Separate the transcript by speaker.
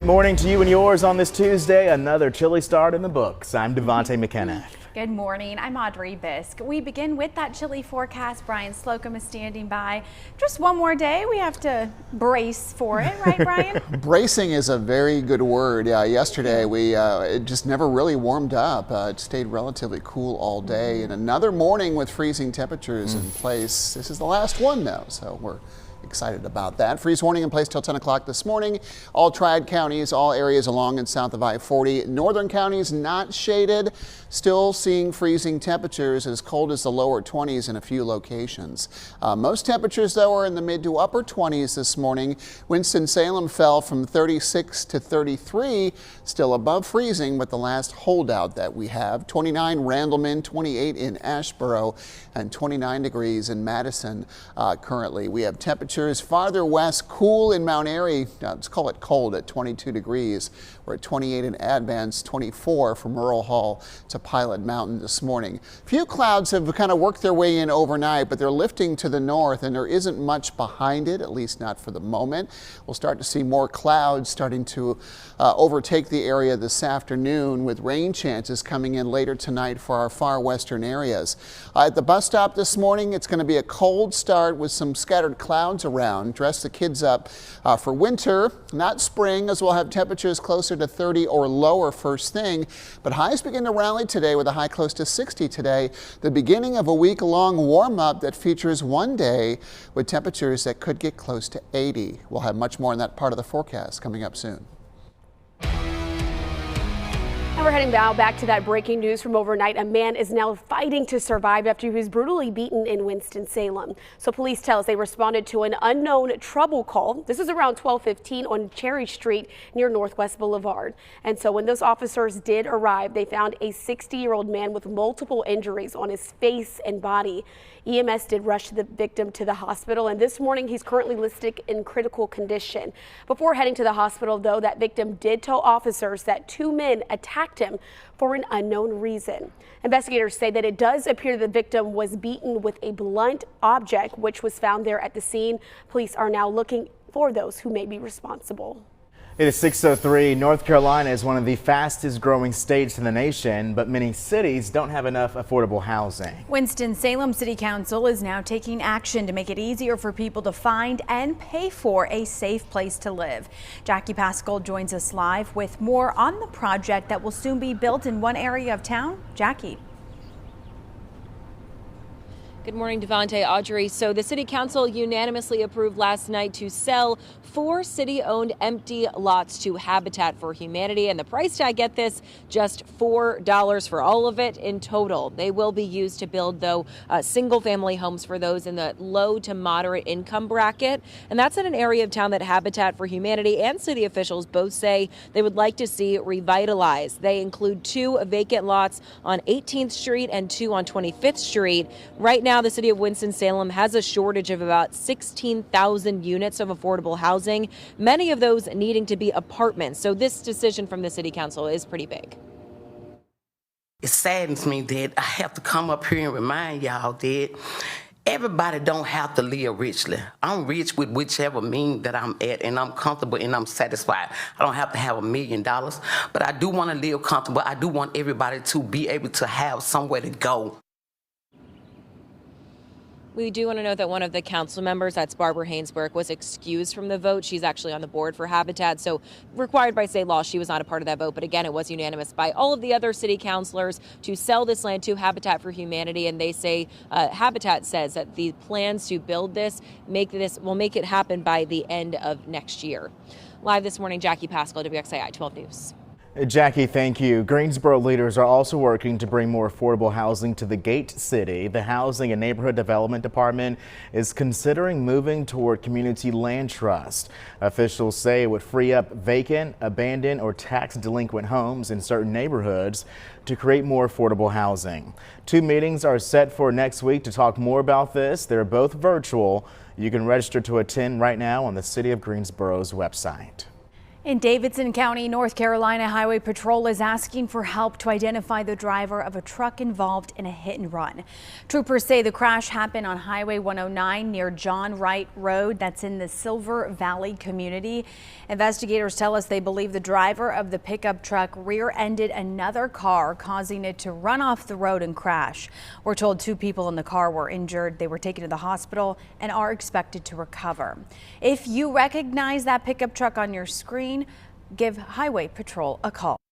Speaker 1: Morning to you and yours on this Tuesday. Another chilly start in the books. I'm Devontae McKenna.
Speaker 2: Good morning. I'm Audrey Bisk. We begin with that chilly forecast. Brian Slocum is standing by. Just one more day. We have to brace for it, right, Brian?
Speaker 3: Bracing is a very good word. Yeah, yesterday it just never really warmed up. It stayed relatively cool all day, and another morning with freezing temperatures in place. This is the last one though, so we're excited about that. Freeze warning in place till 10 o'clock this morning. All Triad counties, all areas along and south of I-40. Northern counties not shaded. Still seeing freezing temperatures as cold as the lower 20s in a few locations. Most temperatures though are in the mid to upper 20s this morning. Winston-Salem fell from 36 to 33, still above freezing with the last holdout that we have. 29 Randleman, 28 in Asheboro, and 29 degrees in Madison currently. We have temperatures farther west, cool in Mount Airy. Let's call it cold at 22 degrees. We're at 28 in Advance, 24 from Rural Hall to Pilot Mountain this morning. Few clouds have kind of worked their way in overnight, but they're lifting to the north and there isn't much behind it, at least not for the moment. We'll start to see more clouds starting to overtake the area this afternoon, with rain chances coming in later tonight for our far western areas. At the bus stop this morning, it's going to be a cold start with some scattered clouds around. Dress the kids up for winter, not spring, as we'll have temperatures closer to 30 or lower first thing, but highs begin to rally today with a high close to 60 today. The beginning of a week-long warm-up that features one day with temperatures that could get close to 80. We'll have much more in that part of the forecast coming up soon.
Speaker 4: And we're heading now back to that breaking news from overnight. A man is now fighting to survive after he was brutally beaten in Winston-Salem. So police tell us they responded to an unknown trouble call. This is around 12:15 on Cherry Street near Northwest Boulevard. And so when those officers did arrive, they found a 60-year-old man with multiple injuries on his face and body. EMS did rush the victim to the hospital, and this morning he's currently listed in critical condition. Before heading to the hospital, though, that victim did tell officers that two men attacked him for an unknown reason. Investigators say that it does appear the victim was beaten with a blunt object, which was found there at the scene. Police are now looking for those who may be responsible.
Speaker 1: It is 6:03. North Carolina is one of the fastest growing states in the nation, but many cities don't have enough affordable housing.
Speaker 2: Winston-Salem City Council is now taking action to make it easier for people to find and pay for a safe place to live. Jackie Pascal joins us live with more on the project that will soon be built in one area of town. Jackie.
Speaker 5: Good morning, Devontae, Audrey. So the City Council unanimously approved last night to sell 4 city-owned empty lots to Habitat for Humanity. And the price tag, get this, just $4 for all of it in total. They will be used to build, though, single-family homes for those in the low to moderate income bracket. And that's in an area of town that Habitat for Humanity and city officials both say they would like to see revitalized. They include 2 vacant lots on 18th Street and 2 on 25th Street. Right now, the city of Winston-Salem has a shortage of about 16,000 units of affordable housing, many of those needing to be apartments. So this decision from the city council is pretty big.
Speaker 6: It saddens me that I have to come up here and remind y'all that everybody don't have to live richly. I'm rich with whichever mean that I'm at, and I'm comfortable and I'm satisfied. I don't have to have $1 million, but I do want to live comfortable. I do want everybody to be able to have somewhere to go.
Speaker 5: We do want to note that one of the council members, that's Barbara Hainsberg, was excused from the vote. She's actually on the board for Habitat, so required by state law, she was not a part of that vote. But again, it was unanimous by all of the other city councilors to sell this land to Habitat for Humanity. And they say, Habitat says that the plans to build this will make it happen by the end of next year. Live this morning, Jackie Pascal, WXII 12 News.
Speaker 1: Jackie, thank you. Greensboro leaders are also working to bring more affordable housing to the Gate City. The Housing and Neighborhood Development Department is considering moving toward community land trust. Officials say it would free up vacant, abandoned, or tax delinquent homes in certain neighborhoods to create more affordable housing. 2 meetings are set for next week to talk more about this. They're both virtual. You can register to attend right now on the City of Greensboro's website.
Speaker 2: In Davidson County, North Carolina, Highway Patrol is asking for help to identify the driver of a truck involved in a hit and run. Troopers say the crash happened on Highway 109 near John Wright Road. That's in the Silver Valley community. Investigators tell us they believe the driver of the pickup truck rear-ended another car, causing it to run off the road and crash. We're told 2 people in the car were injured. They were taken to the hospital and are expected to recover. If you recognize that pickup truck on your screen, give Highway Patrol a call.